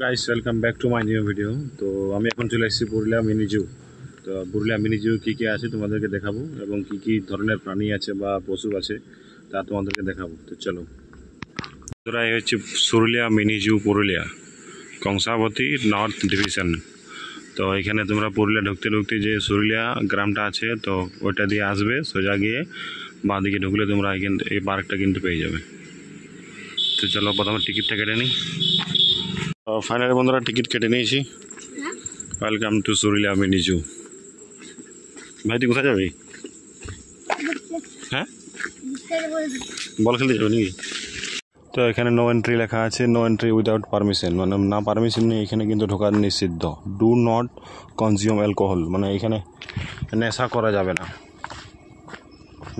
Guys welcome back to my new video. তো আমি এখন চলে এসেছি পুরুলিয়া মিনি জু। তো পুরুলিয়া মিনি জু কী কী আছে তোমাদেরকে দেখাবো এবং কী কী ধরনের প্রাণী আছে বা পশু আছে তা তোমাদেরকে দেখাবো। তো চলো, তোরা এই হচ্ছে Purulia mini zoo, Purulia Kangsabati north division. তো এখানে তোমরা পুরুলিয়া ঢুকতে ঢুকতে যে পুরুলিয়া গ্রামটা আছে তো ওইটা দিয়ে আসবে, সোজা গিয়ে বাঁ দিকে ঢুকলে তোমরা এই পার্কটা কিন্তু পেয়ে যাবে। তো চলো প্রথমে টিকিটটা কেটে নিই। ফাইনালি বন্ধুরা টিকিট কেটে নিয়েছি। Welcome to Purulia mini zoo. ভাই তুই কোথায় যাবি? হ্যাঁ, বল খেলতে যাবো নাকি? তো এখানে নো এন্ট্রি লেখা আছে, নো এন্ট্রি উইদাউট পারমিশন, মানে না পারমিশন নিয়ে এখানে কিন্তু ঢোকা নিষিদ্ধ। ডু নট কনজিউম অ্যালকোহল, মানে এখানে নেশা করা যাবে না,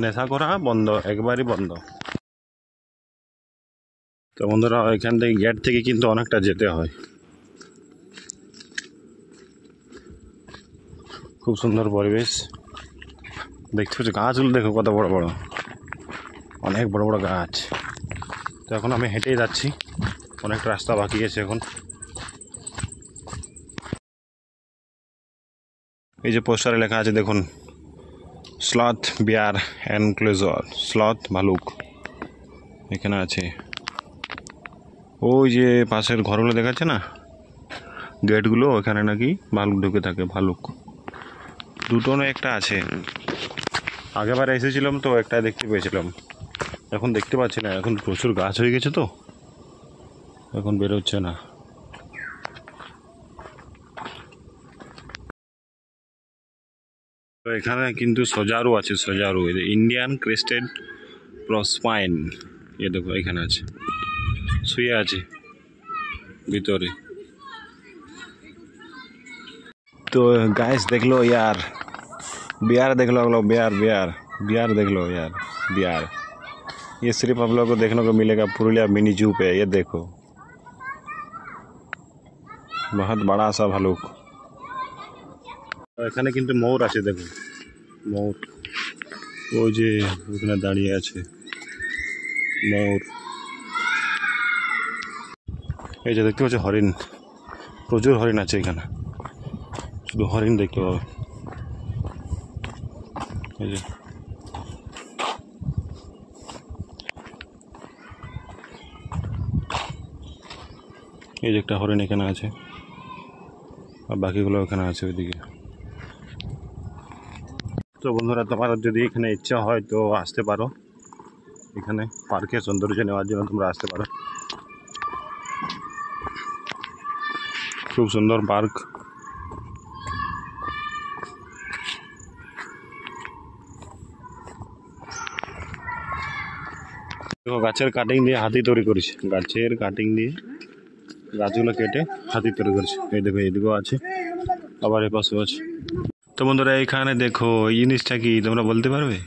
নেশা করা বন্ধ, একবারই বন্ধ। তো বন্ধুরা এখান থেকে গেট থেকে কিন্তু অনেকটা যেতে হয়। খুব সুন্দর পরিবেশ দেখতে পাচ্ছি, গাছগুলো দেখো কত বড় বড়, অনেক বড় বড় গাছ। তো এখন আমি হেঁটেই যাচ্ছি, অনেকটা রাস্তা বাকি আছে এখন। এই যে পোস্টারে লেখা আছে দেখুন, স্লথ বিয়ার এনক্লোজার, স্লথ ভালুক এখানে আছে। ওই যে পাশের ঘরগুলো দেখাচ্ছে না, গেটগুলো, ওখানে নাকি ভালুক ঢুকে থাকে। ভালুক দুটো না একটা আছে, আগেবার এসেছিলাম তো একটা দেখতে পেয়েছিলাম, এখন দেখতে পাচ্ছি না, এখন প্রচুর গাছ হয়ে গেছে তো এখন বেরোচ্ছে না। তো এখানে কিন্তু সজারু আছে, সজারু, ইন্ডিয়ান ক্রেস্টেড প্রসপাইন, এ দেখো এখানে আছে, শুয়ে আছে ভিতরে। तो गाइस देख लो यार, बिहार देख लो आप लोग, बिहार बिहार बिहार देख लो यार, बिहार। ये सिर्फ आप लोग को देखने को मिलेगा पुरुलिया मिनी जू पे। ये देखो बहुत बड़ा सा भालुक। এখানে কিন্তু ময়ূর আছে, দেখো ময়ূর, ওই যে ওখানে দাঁড়িয়ে আছে ময়ূর। এই যে দেখতে পাচ্ছ হরিণ, প্রচুর হরিণ আছে এখানে, শুধু হরিণ দেখতে পাবে। এই যে এই যে একটা হরিণ এখানে আছে, আর বাকিগুলো ওখানে আছে ওইদিকে। তো বন্ধুরা তোমার যদি এখানে ইচ্ছা হয় তো আসতে পারো, এখানে পার্কের সৌন্দর্য নেওয়ার জন্য তোমরা আসতে পারো। খুব সুন্দর পার্ক। দেখো গাছের কাটিং দিয়ে হাতি তৈরি করেছে, গাছের কাটিং দিয়ে গাছগুলো কেটে হাতি তৈরি করেছে। এই দেখো এইদিকেও আছে, আবার এ পাশেও আছে। তো বন্ধুরা এখানে দেখো এই জিনিসটা কি তোমরা বলতে পারবে?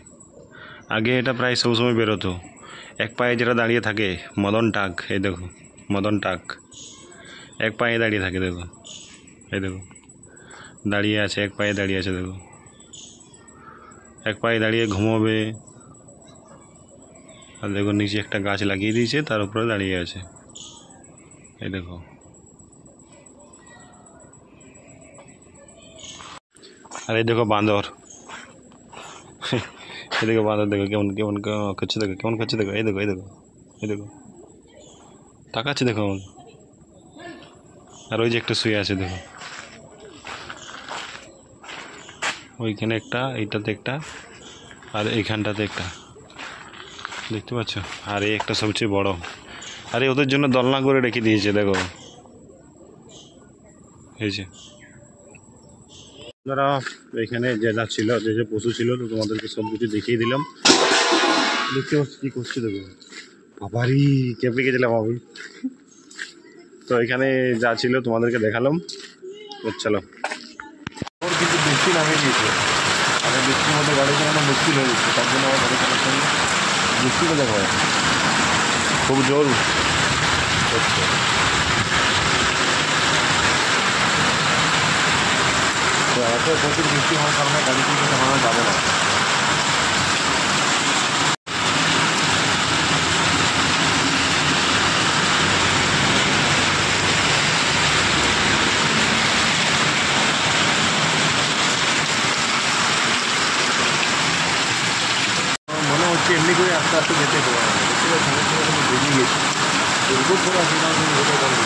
আগে এটা প্রায় সবসময় বেরোতো, এক পায়ে যেটা দাঁড়িয়ে থাকে, মদন টাক। এই দেখো মদন টাক এক পায়ে দাঁড়িয়ে থাকে, দেখো এই দেখো দাঁড়িয়ে আছে, এক পায়ে দাঁড়িয়ে আছে, দেখো এক পায়ে দাঁড়িয়ে ঘুমোবে। আর দেখো নিচে একটা গাছ লাগিয়ে দিয়েছে, তার উপরে দাঁড়িয়ে আছে, এই দেখো। আর এই দেখো বাঁদর, এই দেখো বাঁদর, দেখো কেমন কেমন করছে, দেখো কেমন করছে, দেখো এই দেখো এই দেখো এই দেখো তাকাচ্ছে, দেখো আমাকে। আর ওই যে একটা শুয়ে আছে, দেখো ওইখানে একটা, এইটাতে একটা, আর এইখানটাতে একটা, দেখতে পাচ্ছ। আর এই একটা সবচেয়ে বড়, আরে ওদের জন্য দলনা করে রেখে দিয়েছে, দেখো এই যে। আপনারা এখানে যে যা ছিল, যে যে পশু ছিল, তো তোমাদেরকে সব কিছু দেখিয়ে দিলাম। দেখতে পাচ্ছি কী করছে, দেখো বাবারি কেঁপে গেছিলাম আমি। তো এখানে যা ছিল তোমাদেরকে দেখালাম। চলো, ওর কিন্তু বৃষ্টি নামে গিয়েছে, আর বৃষ্টির মধ্যে গাড়ি চালানো মুশকিল হয়ে গেছে, তার জন্য আমার গাড়ি চালাতে বৃষ্টিটা দেখো খুব জোর হচ্ছে। তো এত প্রচুর বৃষ্টি হওয়ার কারণে গাড়ি কিন্তু চালানো যাবে না। করে আস্তে আস্তে যেতে হবে। সঙ্গে সঙ্গে বেরিয়ে গেছি দুর্গোধরা সেখানে যেতে পারবে